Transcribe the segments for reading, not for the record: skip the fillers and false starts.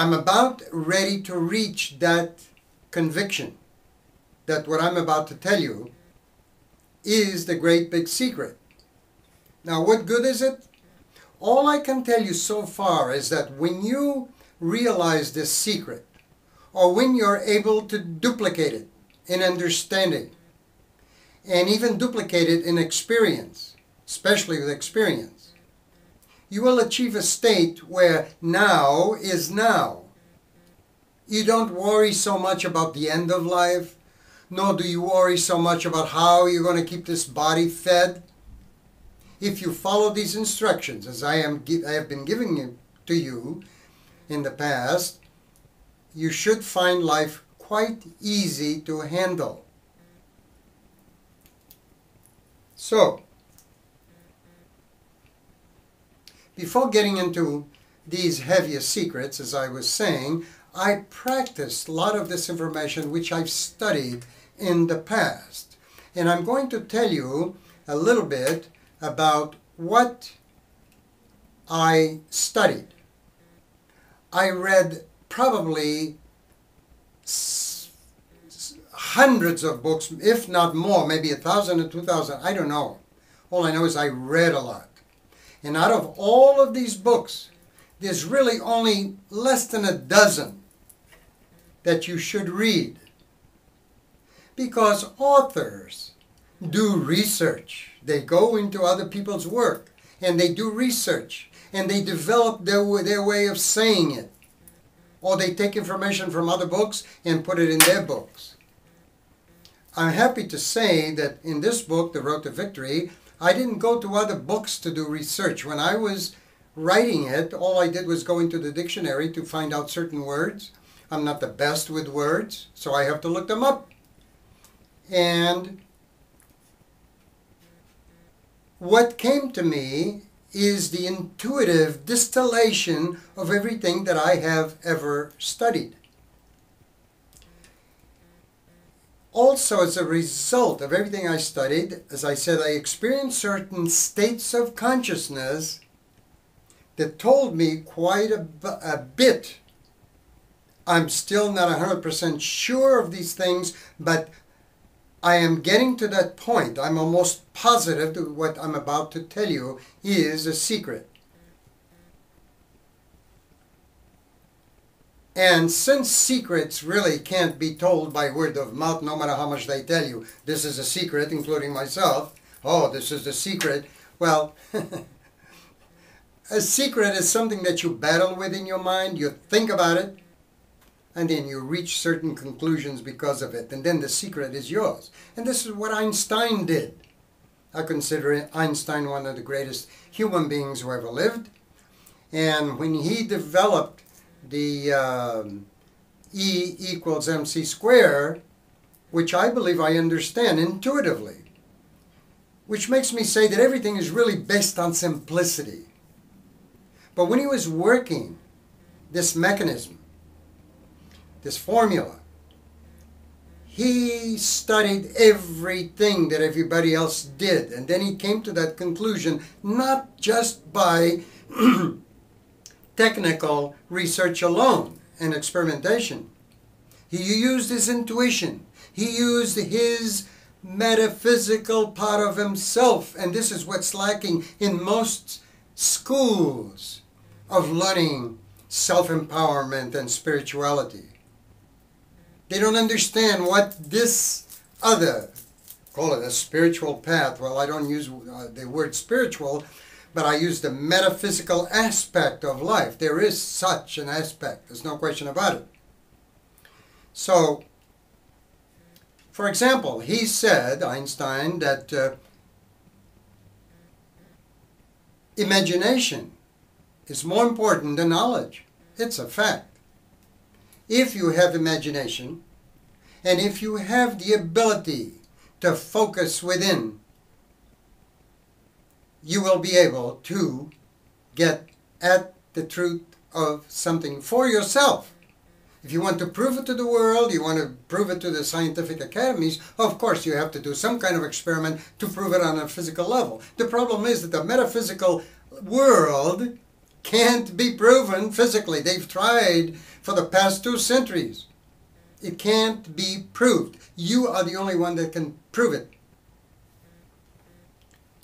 I'm about ready to reach that conviction that what I'm about to tell you is the great big secret. Now, what good is it? All I can tell you so far is that when you realize this secret, or when you're able to duplicate it in understanding, and even duplicate it in experience, especially with experience, you will achieve a state where now is now. You don't worry so much about the end of life, nor do you worry so much about how you're going to keep this body fed. If you follow these instructions, as I have been giving it to you in the past, you should find life quite easy to handle. So, before getting into these heavier secrets, as I was saying, I practiced a lot of this information which I've studied in the past. And I'm going to tell you a little bit about what I studied. I read probably hundreds of books, if not more, maybe 1,000 or 2,000, I don't know. All I know is I read a lot. And out of all of these books, there's really only less than a dozen that you should read. Because authors do research. They go into other people's work and they do research and they develop their way of saying it. Or they take information from other books and put it in their books. I'm happy to say that in this book, The Road to Victory, I didn't go to other books to do research. When I was writing it, all I did was go into the dictionary to find out certain words. I'm not the best with words, so I have to look them up. And what came to me is the intuitive distillation of everything that I have ever studied. Also, as a result of everything I studied, as I said, I experienced certain states of consciousness that told me quite a bit. I'm still not 100% sure of these things, but I am getting to that point. I'm almost positive that what I'm about to tell you is a secret. And since secrets really can't be told by word of mouth, no matter how much they tell you, this is a secret, including myself, oh, this is the secret, well, a secret is something that you battle with in your mind, you think about it, and then you reach certain conclusions because of it. And then the secret is yours. And this is what Einstein did. I consider Einstein one of the greatest human beings who ever lived. And when he developed the E equals mc squared, which I believe I understand intuitively, which makes me say that everything is really based on simplicity. But when he was working this mechanism, this formula, he studied everything that everybody else did, and then he came to that conclusion not just by technical research alone and experimentation. He used his intuition. He used his metaphysical part of himself, and this is what's lacking in most schools of learning self-empowerment and spirituality. They don't understand what this other, call it a spiritual path. Well, I don't use the word spiritual, but I use the metaphysical aspect of life. There is such an aspect. There's no question about it. So, for example, he said, Einstein, that imagination is more important than knowledge. It's a fact. If you have imagination, and if you have the ability to focus within, you will be able to get at the truth of something for yourself. If you want to prove it to the world, you want to prove it to the scientific academies, of course you have to do some kind of experiment to prove it on a physical level. The problem is that the metaphysical world can't be proven physically. They've tried for the past 2 centuries. It can't be proved. You are the only one that can prove it.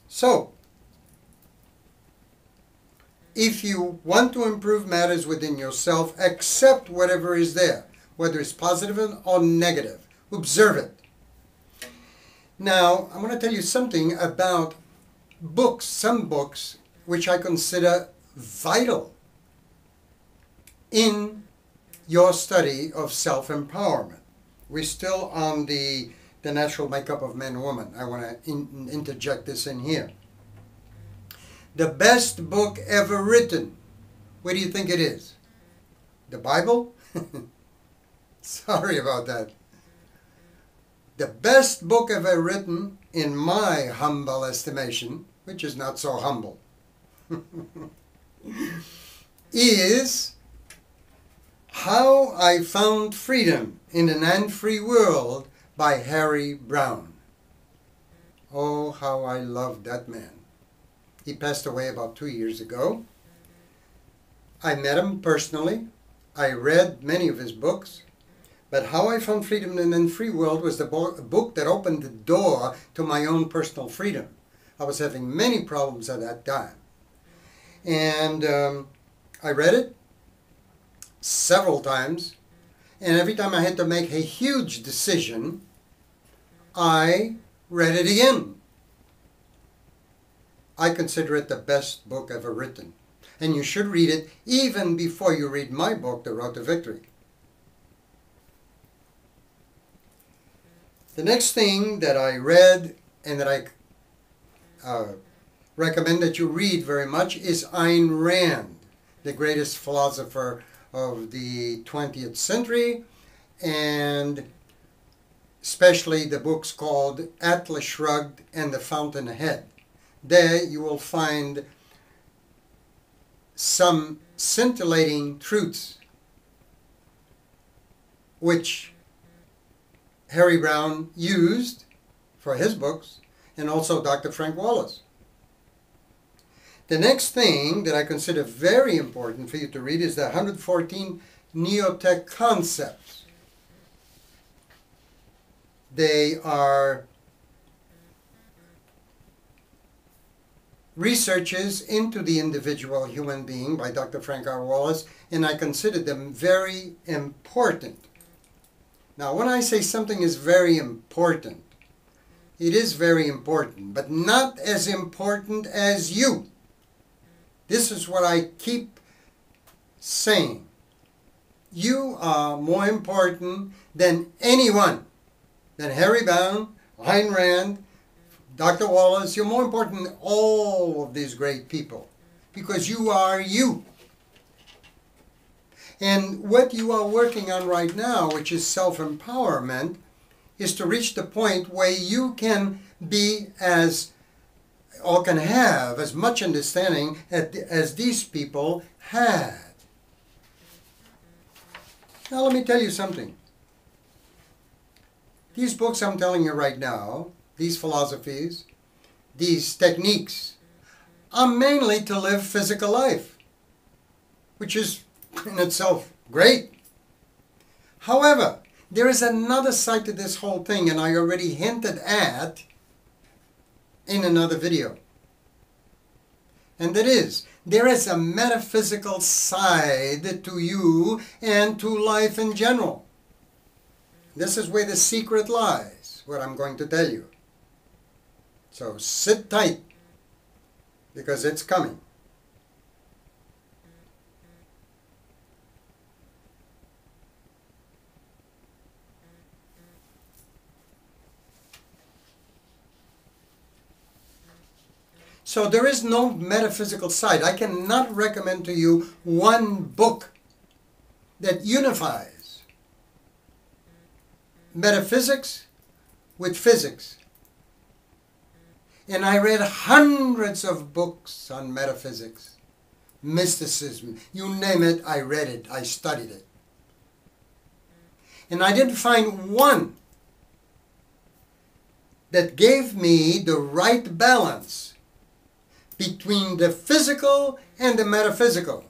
So, if you want to improve matters within yourself, accept whatever is there, whether it's positive or negative. Observe it. Now, I'm going to tell you something about books, some books which I consider vital in your study of self-empowerment. We're still on the natural makeup of man and woman. I want to interject this in here. The best book ever written, what do you think it is? The Bible? Sorry about that. The best book ever written, in my humble estimation, which is not so humble, is How I Found Freedom in an Unfree World by Harry Browne. Oh, how I loved that man. He passed away about 2 years ago. I met him personally. I read many of his books. But How I Found Freedom in an Unfree World was the book that opened the door to my own personal freedom. I was having many problems at that time. And I read it several times. And every time I had to make a huge decision, I read it again. I consider it the best book ever written. And you should read it even before you read my book, The Road to Victory. The next thing that I read and that I recommend that you read very much is Ayn Rand, the greatest philosopher of the 20th century, and especially the books called Atlas Shrugged and The Fountainhead. There you will find some scintillating truths which Harry Browne used for his books, and also Dr. Frank Wallace. The next thing that I consider very important for you to read is the 114 Neotech Concepts. They are researches into the individual human being by Dr. Frank R. Wallace, and I consider them very important. Now, when I say something is very important, it is very important, but not as important as you. This is what I keep saying. You are more important than anyone, than Harry Browne, Ayn Rand, Dr. Wallace. You're more important than all of these great people, because you are you. And what you are working on right now, which is self-empowerment, is to reach the point where you can be as, or can have as much understanding as these people had. Now let me tell you something. These books I'm telling you right now, these philosophies, these techniques, are mainly to live physical life, which is in itself great. However, there is another side to this whole thing, and I already hinted at in another video. And that is, there is a metaphysical side to you and to life in general. This is where the secret lies, what I'm going to tell you. So sit tight, because it's coming. So there is no metaphysical side. I cannot recommend to you one book that unifies metaphysics with physics. And I read hundreds of books on metaphysics, mysticism, you name it, I read it, I studied it. And I didn't find one that gave me the right balance between the physical and the metaphysical.